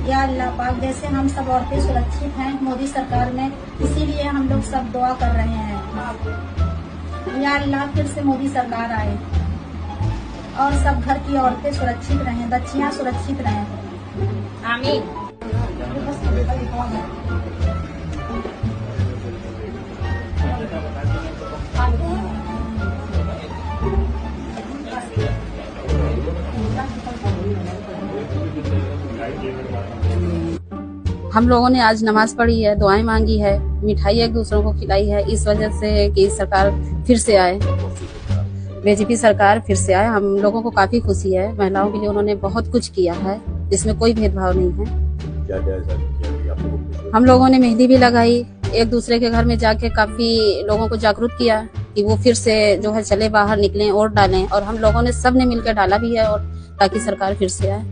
या अल्लाह पाक जैसे हम सब औरतें सुरक्षित हैं मोदी सरकार में, इसीलिए हम लोग सब दुआ कर रहे हैं। या अल्लाह फिर से मोदी सरकार आए और सब घर की औरतें सुरक्षित रहें, बच्चियां सुरक्षित रहें। आमीन। हम लोगों ने आज नमाज पढ़ी है, दुआएं मांगी है, मिठाई एक दूसरों को खिलाई है, इस वजह से कि सरकार फिर से आए, बीजेपी सरकार फिर से आए। हम लोगों को काफी खुशी है। महिलाओं के लिए उन्होंने बहुत कुछ किया है, जिसमें कोई भेदभाव नहीं है। हम लोगों ने मेहंदी भी लगाई, एक दूसरे के घर में जाके काफी लोगों को जागरूक किया कि वो फिर से जो है चले बाहर निकलें, वोट डालें, और हम लोगों ने सब ने मिलकर डाला भी है, और ताकि सरकार फिर से आए।